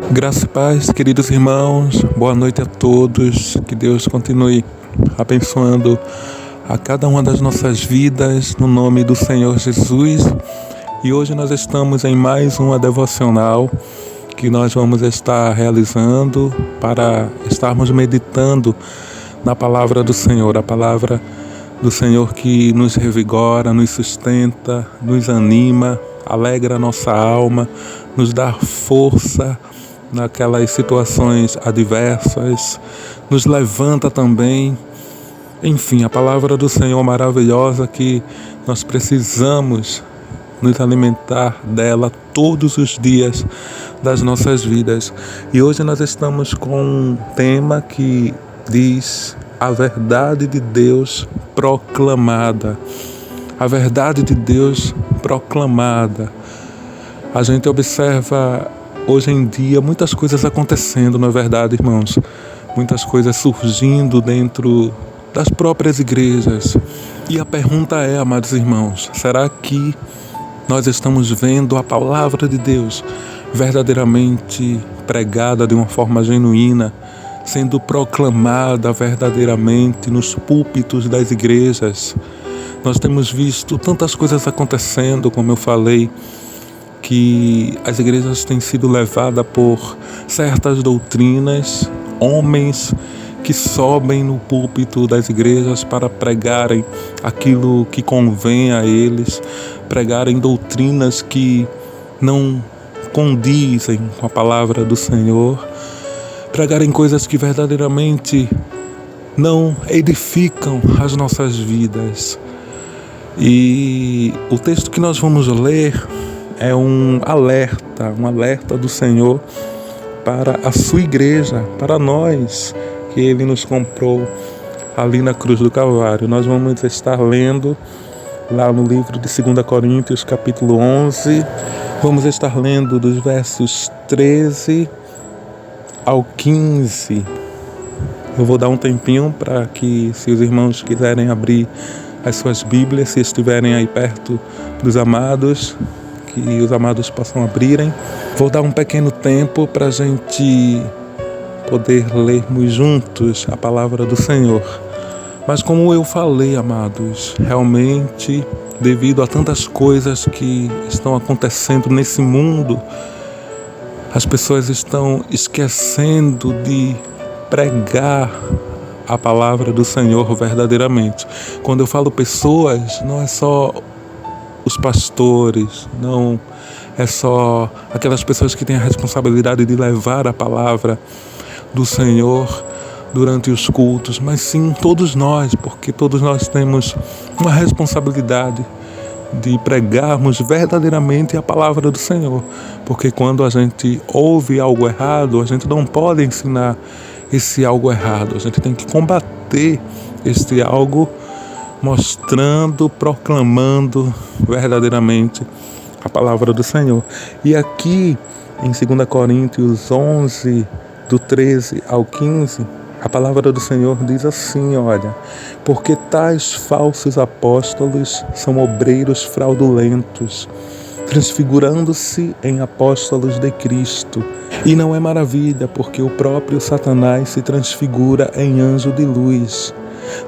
Graça e paz, queridos irmãos, boa noite a todos, que Deus continue abençoando a cada uma das nossas vidas, no nome do Senhor Jesus. E hoje nós estamos em mais uma devocional que nós vamos estar realizando para estarmos meditando na palavra do Senhor, a palavra do Senhor que nos revigora, nos sustenta, nos anima, alegra a nossa alma, nos dá força naquelas situações adversas, nos levanta também. Enfim, a palavra do Senhor maravilhosa que nós precisamos nos alimentar dela todos os dias das nossas vidas. E hoje nós estamos com um tema que diz a verdade de Deus proclamada. A verdade de Deus proclamada. A gente observa hoje em dia muitas coisas acontecendo, não é verdade, irmãos? Muitas coisas surgindo dentro das próprias igrejas. E a pergunta é, amados irmãos, será que nós estamos vendo a palavra de Deus verdadeiramente pregada de uma forma genuína, sendo proclamada verdadeiramente nos púlpitos das igrejas? Nós temos visto tantas coisas acontecendo, como eu falei, que as igrejas têm sido levadas por certas doutrinas, homens que sobem no púlpito das igrejas para pregarem aquilo que convém a eles, pregarem doutrinas que não condizem com a palavra do Senhor, pregarem coisas que verdadeiramente não edificam as nossas vidas. E o texto que nós vamos ler é um alerta do Senhor para a sua igreja, para nós, que Ele nos comprou ali na cruz do Calvário. Nós vamos estar lendo lá no livro de 2 Coríntios, capítulo 11. Vamos estar lendo dos versos 13 ao 15. Eu vou dar um tempinho para que, se os irmãos quiserem abrir as suas Bíblias, se estiverem aí perto dos amados, que os amados possam abrirem. Vou dar um pequeno tempo para a gente poder lermos juntos a palavra do Senhor. Mas como eu falei, amados, realmente, devido a tantas coisas que estão acontecendo nesse mundo, as pessoas estão esquecendo de pregar a palavra do Senhor verdadeiramente. Quando eu falo pessoas, não é só os pastores, não é só aquelas pessoas que têm a responsabilidade de levar a palavra do Senhor durante os cultos, mas sim todos nós, porque todos nós temos uma responsabilidade de pregarmos verdadeiramente a palavra do Senhor, porque quando a gente ouve algo errado, a gente não pode ensinar esse algo errado, a gente tem que combater este algo mostrando, proclamando verdadeiramente a palavra do Senhor. E aqui em 2 Coríntios 11, do 13 ao 15, a palavra do Senhor diz assim, olha: porque tais falsos apóstolos são obreiros fraudulentos, transfigurando-se em apóstolos de Cristo. E não é maravilha, porque o próprio Satanás se transfigura em anjo de luz.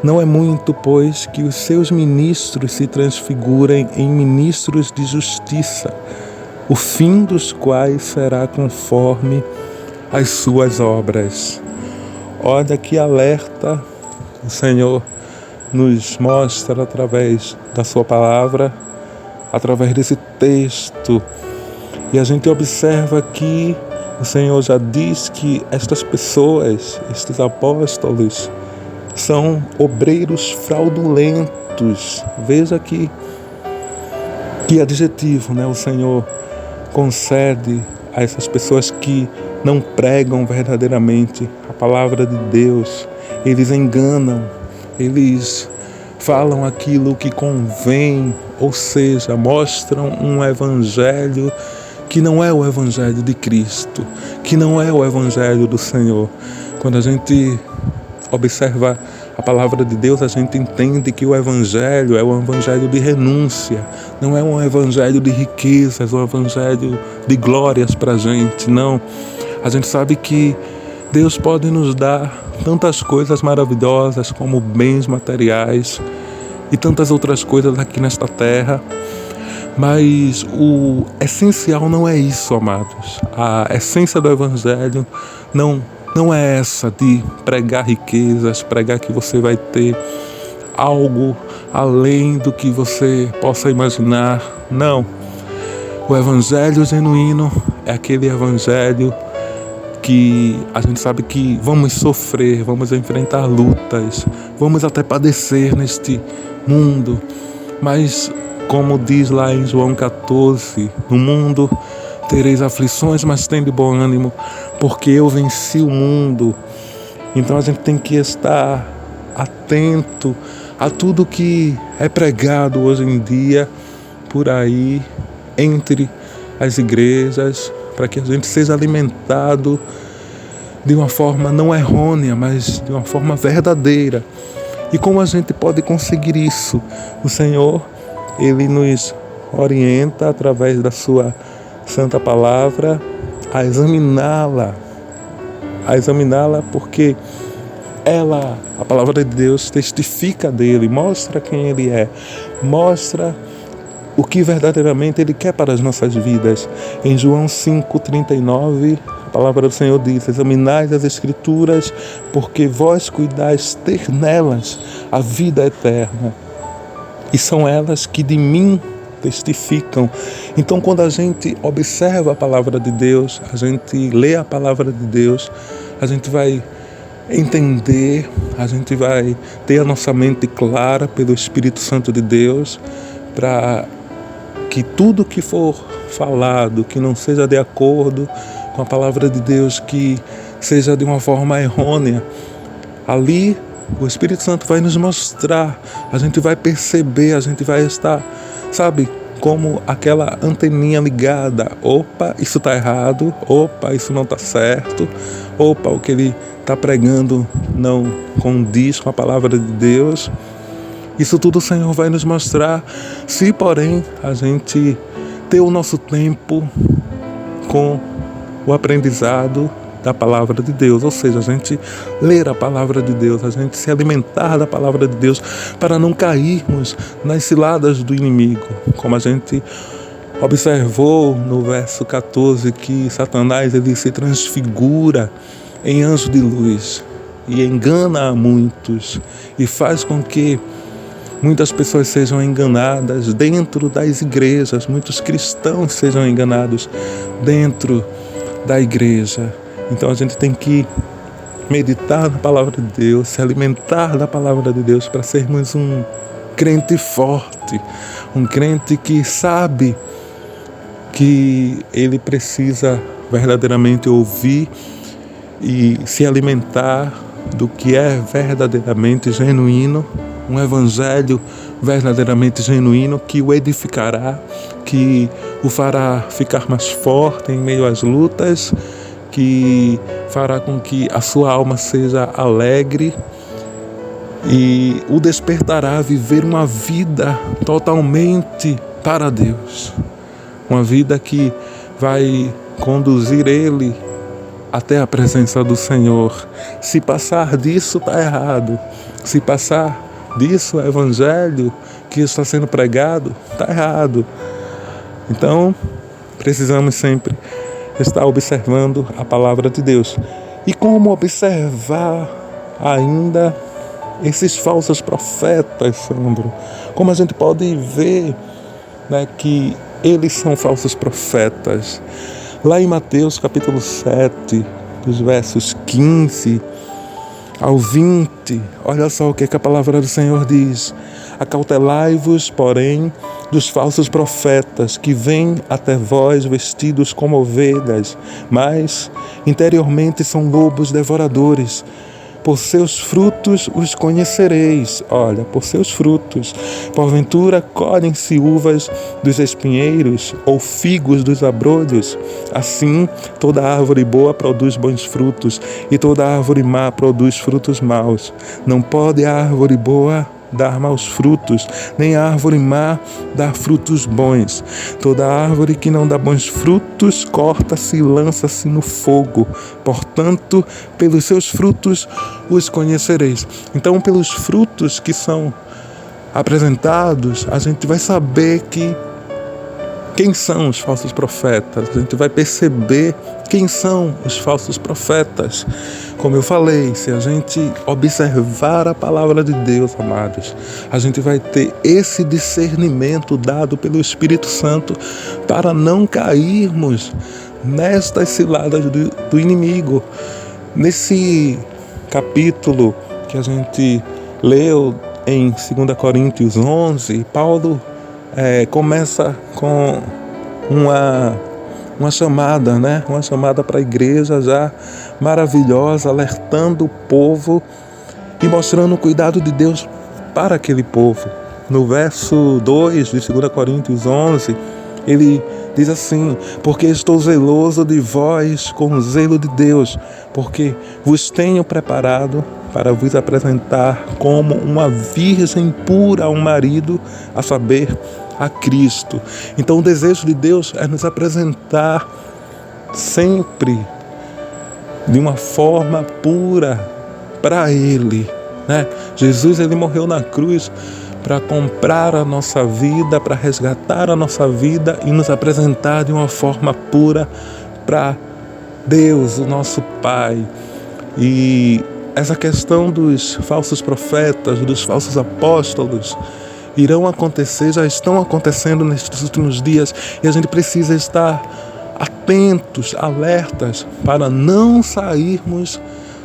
Não é muito, pois, que os seus ministros se transfigurem em ministros de justiça, o fim dos quais será conforme as suas obras. Olha que alerta o Senhor nos mostra através da sua palavra, através desse texto. E a gente observa que o Senhor já diz que estas pessoas, estes apóstolos, são obreiros fraudulentos. Veja que adjetivo, né? O Senhor concede a essas pessoas que não pregam verdadeiramente a palavra de Deus. Eles enganam, eles falam aquilo que convém, ou seja, mostram um evangelho que não é o evangelho de Cristo, que não é o evangelho do Senhor. Quando a gente observa a palavra de Deus, a gente entende que o evangelho é um evangelho de renúncia, não é um evangelho de riquezas, um evangelho de glórias para a gente, não. A gente sabe que Deus pode nos dar tantas coisas maravilhosas como bens materiais e tantas outras coisas aqui nesta terra, mas o essencial não é isso, amados. A essência do Evangelho não é essa de pregar riquezas, pregar que você vai ter algo além do que você possa imaginar. Não. O Evangelho genuíno é aquele Evangelho que a gente sabe que vamos sofrer, vamos enfrentar lutas, vamos até padecer neste mundo, mas como diz lá em João 14, no mundo tereis aflições, mas tende bom ânimo, porque eu venci o mundo. Então a gente tem que estar atento a tudo que é pregado hoje em dia por aí, entre as igrejas, para que a gente seja alimentado de uma forma não errônea, mas de uma forma verdadeira. E como a gente pode conseguir isso? O Senhor, Ele nos orienta através da sua santa palavra a examiná-la, porque ela, a palavra de Deus, testifica dele, mostra quem ele é, mostra o que verdadeiramente ele quer para as nossas vidas. Em João 5,39, a palavra do Senhor diz: examinai as Escrituras, porque vós cuidais ter nelas a vida eterna, e são elas que de mim testificam. Então, quando a gente observa a palavra de Deus, a gente lê a palavra de Deus, a gente vai entender, a gente vai ter a nossa mente clara pelo Espírito Santo de Deus, para que tudo que for falado, que não seja de acordo com a palavra de Deus, que seja de uma forma errônea, ali o Espírito Santo vai nos mostrar, a gente vai perceber, a gente vai estar, sabe, como aquela anteninha ligada. Opa, isso está errado. Opa, isso não está certo. Opa, o que ele está pregando não condiz com a palavra de Deus. Isso tudo o Senhor vai nos mostrar, se porém a gente ter o nosso tempo com o aprendizado da palavra de Deus, ou seja, a gente ler a palavra de Deus, a gente se alimentar da palavra de Deus, para não cairmos nas ciladas do inimigo, como a gente observou no verso 14, que Satanás ele se transfigura em anjo de luz e engana a muitos e faz com que muitas pessoas sejam enganadas dentro das igrejas, muitos cristãos sejam enganados dentro da igreja. Então a gente tem que meditar na palavra de Deus, se alimentar da palavra de Deus para sermos um crente forte, um crente que sabe que ele precisa verdadeiramente ouvir e se alimentar do que é verdadeiramente genuíno, um evangelho verdadeiramente genuíno que o edificará, que o fará ficar mais forte em meio às lutas, que fará com que a sua alma seja alegre e o despertará a viver uma vida totalmente para Deus. Uma vida que vai conduzir ele até a presença do Senhor. Se passar disso, está errado. Se passar disso, o evangelho que está sendo pregado, está errado. Então, precisamos sempre estar observando a palavra de Deus. E como observar ainda esses falsos profetas, Sandro? Como a gente pode ver, né, que eles são falsos profetas? Lá em Mateus capítulo 7, dos versos 15 ao 20, olha só o que a palavra do Senhor diz: acautelai-vos, porém, dos falsos profetas que vêm até vós vestidos como ovelhas, mas interiormente são lobos devoradores. Por seus frutos os conhecereis. Olha, por seus frutos. Porventura colhem-se uvas dos espinheiros ou figos dos abrolhos? Assim, toda árvore boa produz bons frutos, e toda árvore má produz frutos maus. Não pode a árvore boa dar maus frutos, nem a árvore má dar frutos bons. Toda árvore que não dá bons frutos, corta-se e lança-se no fogo. Portanto, pelos seus frutos os conhecereis. Então, pelos frutos que são apresentados, a gente vai saber quem são os falsos profetas. A gente vai perceber quem são os falsos profetas. Como eu falei, se a gente observar a palavra de Deus, amados, a gente vai ter esse discernimento dado pelo Espírito Santo para não cairmos nestas ciladas do inimigo. Nesse capítulo que a gente leu em 2 Coríntios 11, Paulo começa com uma chamada, né? Uma chamada para a igreja já maravilhosa, alertando o povo e mostrando o cuidado de Deus para aquele povo. No verso 2 de 2 Coríntios 11, ele diz assim: porque estou zeloso de vós com o zelo de Deus, porque vos tenho preparado para vos apresentar como uma virgem pura a um marido, a saber, a Cristo. Então o desejo de Deus é nos apresentar sempre de uma forma pura para Ele, né? Jesus, ele morreu na cruz para comprar a nossa vida, para resgatar a nossa vida e nos apresentar de uma forma pura para Deus, o nosso Pai. E essa questão dos falsos profetas, dos falsos apóstolos, irão acontecer, já estão acontecendo nestes últimos dias, e a gente precisa estar atentos, alertas, para não sairmos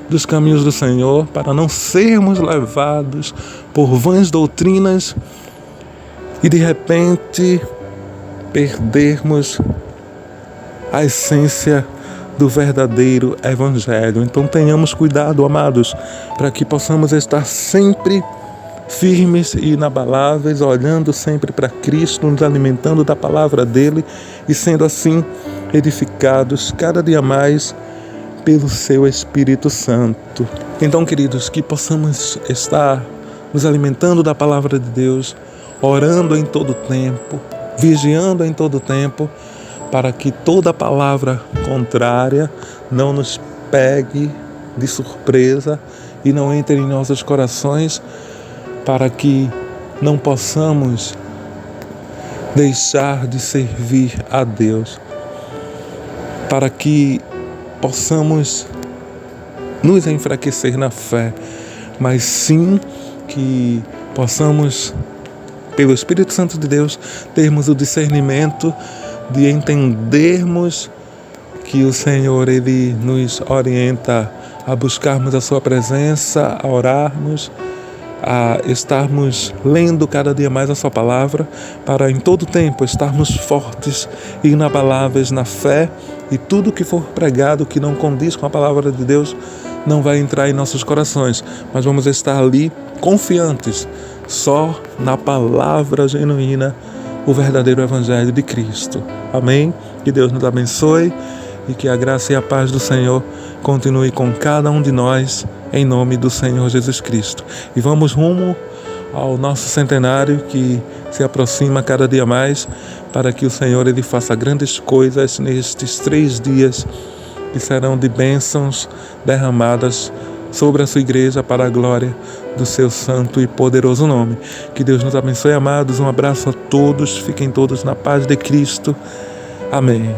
dos caminhos do Senhor, para não sermos levados por vãs doutrinas e de repente perdermos a essência do verdadeiro Evangelho. Então tenhamos cuidado, amados, para que possamos estar sempre firmes e inabaláveis, olhando sempre para Cristo, nos alimentando da palavra dele e sendo assim edificados cada dia mais pelo seu Espírito Santo. Então, queridos, que possamos estar nos alimentando da palavra de Deus, orando em todo tempo, vigiando em todo tempo, para que toda palavra contrária não nos pegue de surpresa e não entre em nossos corações, para que não possamos deixar de servir a Deus, para que possamos nos enfraquecer na fé, mas sim que possamos, pelo Espírito Santo de Deus, termos o discernimento de entendermos que o Senhor, ele nos orienta a buscarmos a sua presença, a orarmos, a estarmos lendo cada dia mais a sua palavra, para em todo tempo estarmos fortes e inabaláveis na fé, e tudo que for pregado que não condiz com a palavra de Deus não vai entrar em nossos corações, mas vamos estar ali confiantes só na palavra genuína, o verdadeiro Evangelho de Cristo. Amém? Que Deus nos abençoe e que a graça e a paz do Senhor continue com cada um de nós, em nome do Senhor Jesus Cristo. E vamos rumo ao nosso centenário que se aproxima cada dia mais, para que o Senhor ele faça grandes coisas nestes 3 dias que serão de bênçãos derramadas sobre a sua igreja para a glória do seu santo e poderoso nome. Que Deus nos abençoe, amados. Um abraço a todos. Fiquem todos na paz de Cristo. Amém.